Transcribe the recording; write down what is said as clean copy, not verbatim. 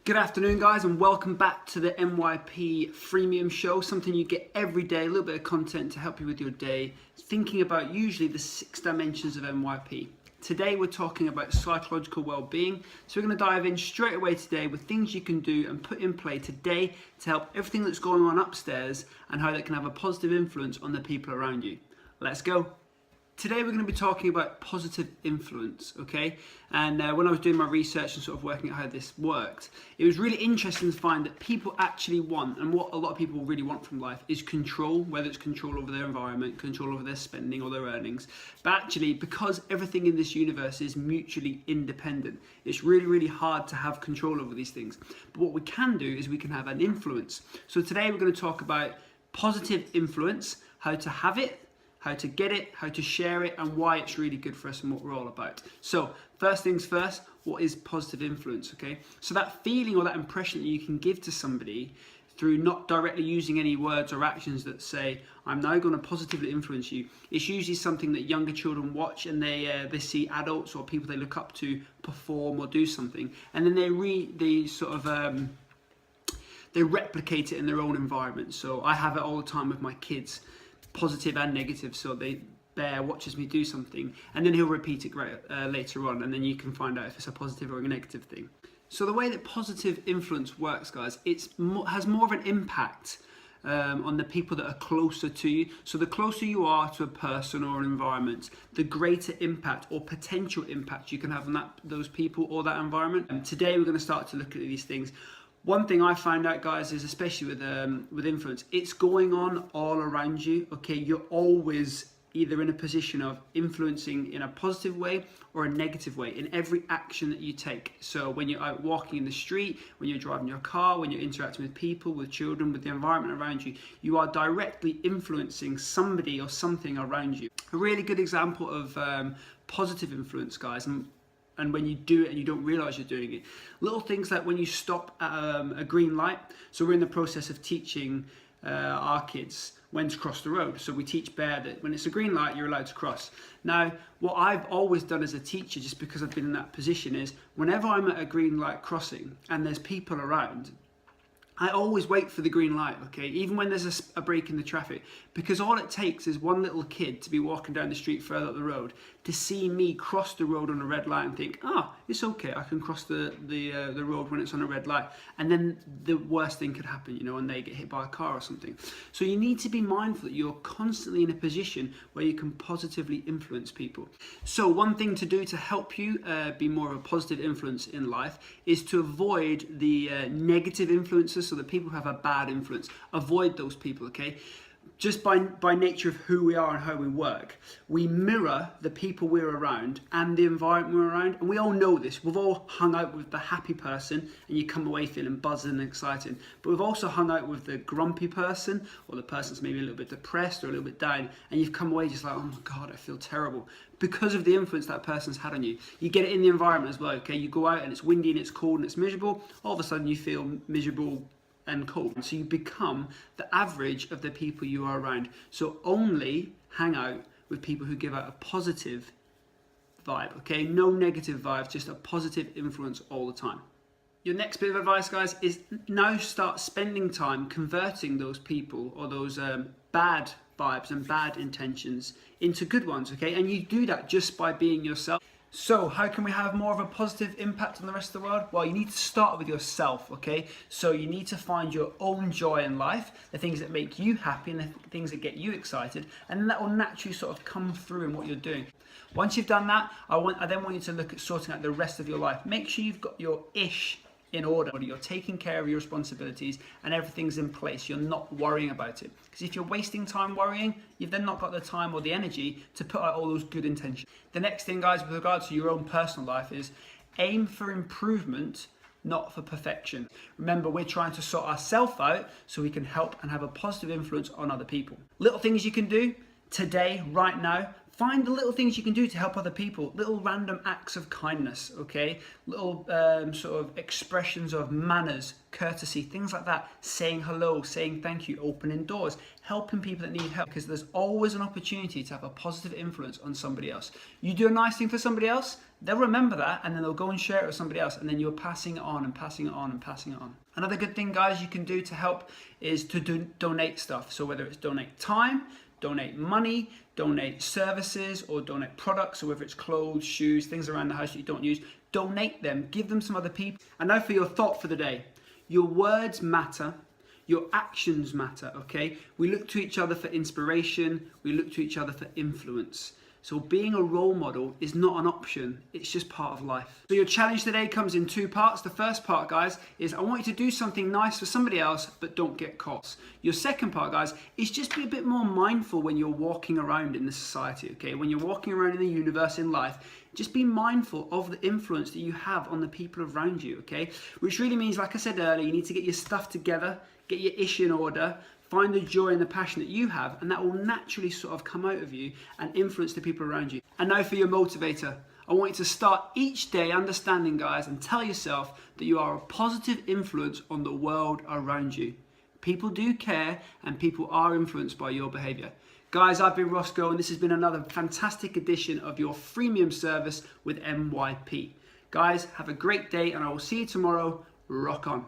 Good afternoon guys, and welcome back to the MYP Freemium Show, something you get every day, a little bit of content to help you with your day, thinking about usually the 6 dimensions of MYP. Today we're talking about psychological well-being, so we're going to dive in straight away today with things you can do and put in play today to help everything that's going on upstairs and how that can have a positive influence on the people around you. Let's go. Today we're going to be talking about positive influence, okay? And when I was doing my research and sort of working out how this worked, it was really interesting to find that people actually want, and what a lot of people really want from life, is control, whether it's control over their environment, control over their spending or their earnings. But actually, because everything in this universe is mutually independent, it's really, really hard to have control over these things. But what we can do is we can have an influence. So today we're going to talk about positive influence, how to have it, how to get it, how to share it, and why it's really good for us and what we're all about. So first things first, what is positive influence, okay? So that feeling or that impression that you can give to somebody through not directly using any words or actions that say, I'm now going to positively influence you. It's usually something that younger children watch, and they see adults or people they look up to perform or do something, and then they replicate it in their own environment. So I have it all the time with my kids, positive and negative. So Bear watches me do something and then he'll repeat it later on, and then you can find out if it's a positive or a negative thing. So the way that positive influence works, guys, has more of an impact on the people that are closer to you. So the closer you are to a person or an environment, the greater impact or potential impact you can have on those people or that environment. And today we're going to start to look at these things. One thing I found out, guys, is especially with influence, it's going on all around you, okay? You're always either in a position of influencing in a positive way or a negative way in every action that you take. So when you're out walking in the street, when you're driving your car, when you're interacting with people, with children, with the environment around you, you are directly influencing somebody or something around you. A really good example of positive influence, guys, and when you do it and you don't realize you're doing it. Little things like when you stop at a green light. So we're in the process of teaching our kids when to cross the road. So we teach Bear that when it's a green light, you're allowed to cross. Now, what I've always done as a teacher, just because I've been in that position, is whenever I'm at a green light crossing and there's people around, I always wait for the green light, okay, even when there's a break in the traffic, because all it takes is one little kid to be walking down the street further up the road to see me cross the road on a red light and think, it's okay, I can cross the road when it's on a red light, and then the worst thing could happen, and they get hit by a car or something. So you need to be mindful that you're constantly in a position where you can positively influence people. So one thing to do to help you be more of a positive influence in life is to avoid the negative influences. So the people who have a bad influence, avoid those people, okay? Just by nature of who we are and how we work, we mirror the people we're around and the environment we're around, and we all know this. We've all hung out with the happy person and you come away feeling buzzing and excited, but we've also hung out with the grumpy person, or the person that's maybe a little bit depressed or a little bit down, and you've come away just like, oh my God, I feel terrible, because of the influence that person's had on you. You get it in the environment as well, okay? You go out and it's windy and it's cold and it's miserable, all of a sudden you feel miserable and cold. So you become the average of the people you are around. So only hang out with people who give out a positive vibe, okay? No negative vibes, just a positive influence all the time. Your next bit of advice, guys, is now start spending time converting those people or those bad vibes and bad intentions into good ones, okay? And you do that just by being yourself. So how can we have more of a positive impact on the rest of the world? Well, you need to start with yourself, okay? So you need to find your own joy in life, the things that make you happy and the things that get you excited, and that will naturally sort of come through in what you're doing. Once you've done that, I then want you to look at sorting out the rest of your life. Make sure you've got your ish in order. You're taking care of your responsibilities and everything's in place. You're not worrying about it. Because if you're wasting time worrying, you've then not got the time or the energy to put out all those good intentions. The next thing, guys, with regards to your own personal life is aim for improvement, not for perfection. Remember, we're trying to sort ourselves out so we can help and have a positive influence on other people. Little things you can do today, right now. Find the little things you can do to help other people, little random acts of kindness, okay? Little sort of expressions of manners, courtesy, things like that. Saying hello, saying thank you, opening doors, helping people that need help, because there's always an opportunity to have a positive influence on somebody else. You do a nice thing for somebody else, they'll remember that, and then they'll go and share it with somebody else, and then you're passing it on and passing it on and passing it on. Another good thing, guys, you can do to help is to donate stuff. So whether it's donate time, donate money, donate services, or donate products, or whether it's clothes, shoes, things around the house that you don't use, donate them, give them some other people. And now for your thought for the day. Your words matter, your actions matter, okay? We look to each other for inspiration, we look to each other for influence. So being a role model is not an option, it's just part of life. So your challenge today comes in 2 parts. The first part, guys, is I want you to do something nice for somebody else, but don't get caught. Your second part, guys, is just be a bit more mindful when you're walking around in the society, okay? When you're walking around in the universe, in life, just be mindful of the influence that you have on the people around you, okay? Which really means, like I said earlier, you need to get your stuff together, get your ish in order, find the joy and the passion that you have, and that will naturally sort of come out of you and influence the people around you. And now for your motivator. I want you to start each day understanding, guys, and tell yourself that you are a positive influence on the world around you. People do care, and people are influenced by your behavior. Guys, I've been Roscoe, and this has been another fantastic edition of your freemium service with MYP. Guys, have a great day, and I will see you tomorrow. Rock on.